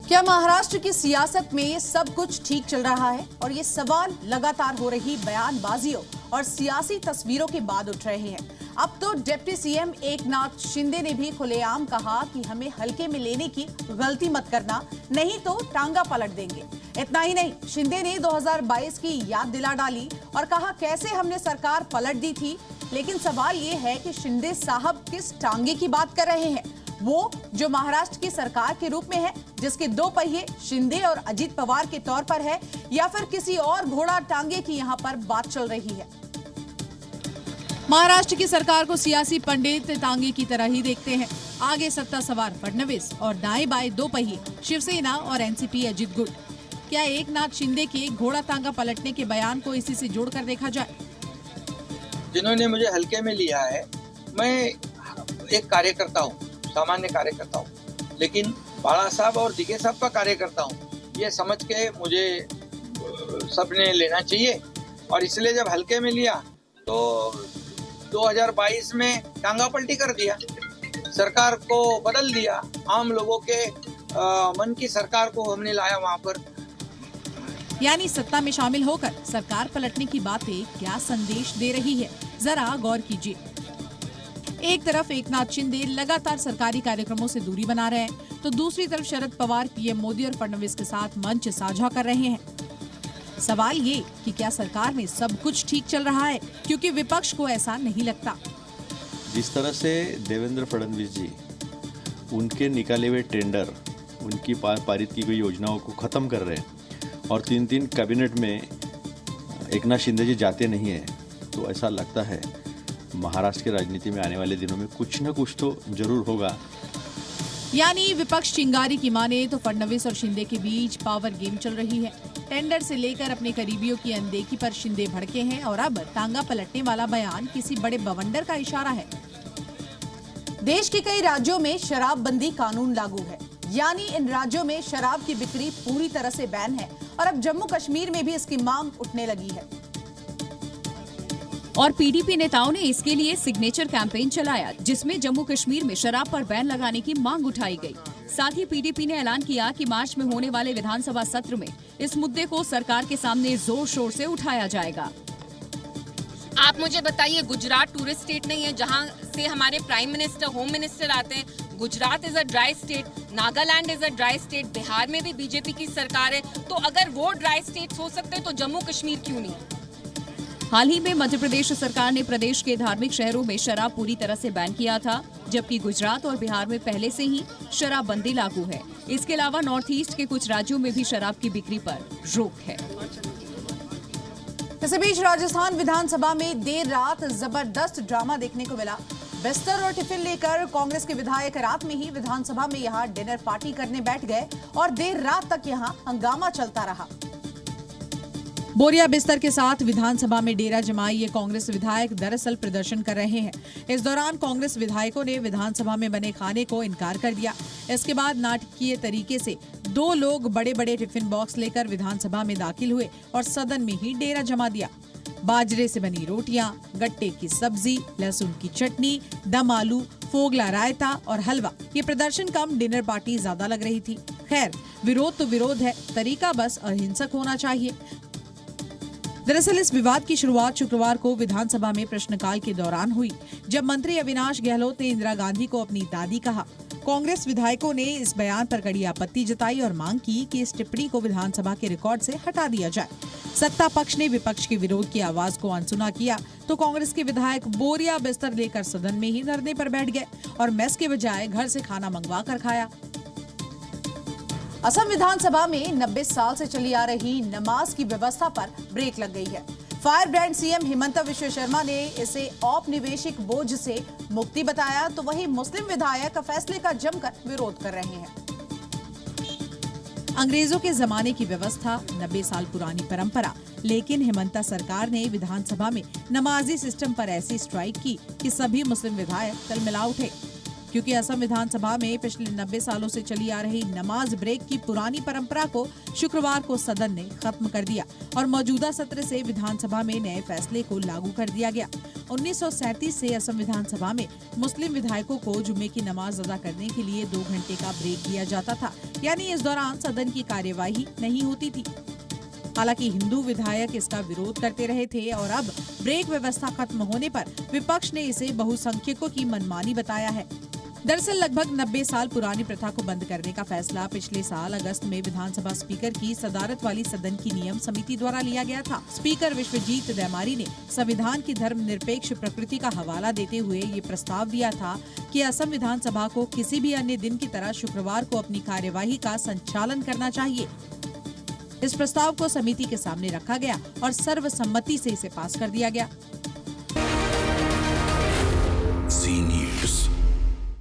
क्या महाराष्ट्र की सियासत में सब कुछ ठीक चल रहा है? और ये सवाल लगातार हो रही बयानबाजियों और सियासी तस्वीरों के बाद उठ रहे हैं। अब तो डिप्टी सीएम एकनाथ शिंदे ने भी खुलेआम कहा कि हमें हल्के में लेने की गलती मत करना, नहीं तो टांगा पलट देंगे। इतना ही नहीं, शिंदे ने 2022 की याद दिला डाली और कहा कैसे हमने सरकार पलट दी थी। लेकिन सवाल ये है कि शिंदे साहब किस टांगे की बात कर रहे हैं? वो जो महाराष्ट्र की सरकार के रूप में है, जिसके दो पहिए शिंदे और अजीत पवार के तौर पर है, या फिर किसी और घोड़ा टांगे की यहाँ पर बात चल रही है? महाराष्ट्र की सरकार को सियासी पंडित टांगे की तरह ही देखते हैं। आगे सत्ता सवार फडणवीस और दाएं बाएं दो पहिए शिवसेना और एनसीपी अजित गुट। क्या एकनाथ शिंदे के घोड़ा टांगा पलटने के बयान को इसी से जोड़कर देखा जाए? जिन्होंने मुझे हल्के में लिया है, मैं एक कार्यकर्ता हूँ, सामान्य कार्यकर्ता हूँ, लेकिन बाला साहब और दिगे साहब का कार्यकर्ता हूँ, ये समझ के मुझे सबने लेना चाहिए। और इसलिए जब हल्के में लिया तो 2022 में टांगा पलटी कर दिया, सरकार को बदल दिया, आम लोगों के मन की सरकार को हमने लाया वहाँ पर। यानी सत्ता में शामिल होकर सरकार पलटने की बातें क्या संदेश दे रही है, जरा गौर कीजिए। एक तरफ एकनाथ शिंदे लगातार सरकारी कार्यक्रमों से दूरी बना रहे हैं, तो दूसरी तरफ शरद पवार पीएम मोदी और फडणवीस के साथ मंच साझा कर रहे हैं। सवाल ये कि क्या सरकार में सब कुछ ठीक चल रहा है, क्योंकि विपक्ष को ऐसा नहीं लगता। जिस तरह से देवेंद्र फडणवीस जी उनके निकाले हुए टेंडर, उनकी पारित की गई योजनाओं को खत्म कर रहे हैं और 3-3 कैबिनेट में एकनाथ शिंदे जी जाते नहीं हैं, तो ऐसा लगता है महाराष्ट्र की राजनीति में आने वाले दिनों में कुछ न कुछ तो जरूर होगा। यानी विपक्ष चिंगारी की माने तो फडणवीस और शिंदे के बीच पावर गेम चल रही है। टेंडर से लेकर अपने करीबियों की अनदेखी पर शिंदे भड़के हैं और अब टांगा पलटने वाला बयान किसी बड़े बवंडर का इशारा है। देश के कई राज्यों में शराबबंदी कानून लागू है, यानी इन राज्यों में शराब की बिक्री पूरी तरह से बैन है और अब जम्मू कश्मीर में भी इसकी मांग उठने लगी है। और पीडीपी नेताओं ने इसके लिए सिग्नेचर कैंपेन चलाया, जिसमें जम्मू कश्मीर में शराब पर बैन लगाने की मांग उठाई गई। साथ ही पीडीपी ने ऐलान किया कि मार्च में होने वाले विधानसभा सत्र में इस मुद्दे को सरकार के सामने जोर शोर से उठाया जाएगा। आप मुझे बताइए, गुजरात टूरिस्ट स्टेट नहीं है जहां से हमारे प्राइम मिनिस्टर, होम मिनिस्टर आते हैं? Gujarat is a dry state, Nagaland is a dry state, Bihar में भी बीजेपी की सरकार है, तो अगर वो ड्राई स्टेट्स हो सकते हैं तो जम्मू कश्मीर क्यों नहीं? हाल ही में मध्य प्रदेश सरकार ने प्रदेश के धार्मिक शहरों में शराब पूरी तरह से बैन किया था, जबकि गुजरात और बिहार में पहले से ही शराबबंदी लागू है। इसके अलावा नॉर्थ ईस्ट के कुछ राज्यों में भी शराब की बिक्री पर रोक है। इस बीच राजस्थान विधानसभा में देर रात जबरदस्त ड्रामा देखने को मिला। बिस्तर और टिफिन लेकर कांग्रेस के विधायक रात में ही विधानसभा में यहां डिनर पार्टी करने बैठ गए और देर रात तक यहां हंगामा चलता रहा। बोरिया बिस्तर के साथ विधानसभा में डेरा जमाए ये कांग्रेस विधायक दरअसल प्रदर्शन कर रहे हैं। इस दौरान कांग्रेस विधायकों ने विधानसभा में बने खाने को इनकार कर दिया। इसके बाद नाटकीय तरीके से 2 लोग बड़े बड़े टिफिन बॉक्स लेकर विधानसभा में दाखिल हुए और सदन में ही डेरा जमा दिया। बाजरे से बनी रोटियां, गट्टे की सब्जी, लहसुन की चटनी, दम आलू, फोगला रायता और हलवा, ये प्रदर्शन कम डिनर पार्टी ज्यादा लग रही थी। खैर, विरोध तो विरोध है, तरीका बस अहिंसक होना चाहिए। दरअसल इस विवाद की शुरुआत शुक्रवार को विधानसभा में प्रश्नकाल के दौरान हुई, जब मंत्री अविनाश गहलोत ने इंदिरा गांधी को अपनी दादी कहा। कांग्रेस विधायकों ने इस बयान पर कड़ी आपत्ति जताई और मांग की कि इस टिप्पणी को विधानसभा के रिकॉर्ड से हटा दिया जाए। सत्ता पक्ष ने विपक्ष के विरोध की आवाज को अनसुना किया तो कांग्रेस के विधायक बोरिया बिस्तर लेकर सदन में ही धरने पर बैठ गए और मेस के बजाय घर से खाना मंगवा कर खाया। असम विधानसभा में 90 साल से चली आ रही नमाज की व्यवस्था पर ब्रेक लग गई है। फायर ब्रांड सीएम हिमंता विश्व शर्मा ने इसे औपनिवेशिक बोझ से मुक्ति बताया, तो वहीं मुस्लिम विधायक फैसले का जमकर विरोध कर रहे हैं। अंग्रेजों के जमाने की व्यवस्था, 90 साल पुरानी परंपरा, लेकिन हिमंता सरकार ने विधानसभा में नमाजी सिस्टम पर ऐसी स्ट्राइक की कि सभी मुस्लिम विधायक तिलमिला उठे। क्योंकि असम विधानसभा में पिछले 90 सालों से चली आ रही नमाज ब्रेक की पुरानी परंपरा को शुक्रवार को सदन ने खत्म कर दिया और मौजूदा सत्र से विधानसभा में नए फैसले को लागू कर दिया गया। 1937 से असम विधानसभा में मुस्लिम विधायकों को जुम्मे की नमाज अदा करने के लिए 2 घंटे का ब्रेक दिया जाता था, यानी इस दौरान सदन की कार्यवाही नहीं होती थी। हालांकि हिंदू विधायक इसका विरोध करते रहे थे और अब ब्रेक व्यवस्था खत्म होने पर विपक्ष ने इसे बहुसंख्यकों की मनमानी बताया है। दरअसल लगभग 90 साल पुरानी प्रथा को बंद करने का फैसला पिछले साल अगस्त में विधानसभा स्पीकर की सदारत वाली सदन की नियम समिति द्वारा लिया गया था। स्पीकर विश्वजीत दैमारी ने संविधान की धर्मनिरपेक्ष प्रकृति का हवाला देते हुए ये प्रस्ताव दिया था कि असम विधानसभा को किसी भी अन्य दिन की तरह शुक्रवार को अपनी कार्यवाही का संचालन करना चाहिए। इस प्रस्ताव को समिति के सामने रखा गया और सर्वसम्मति से इसे पास कर दिया गया।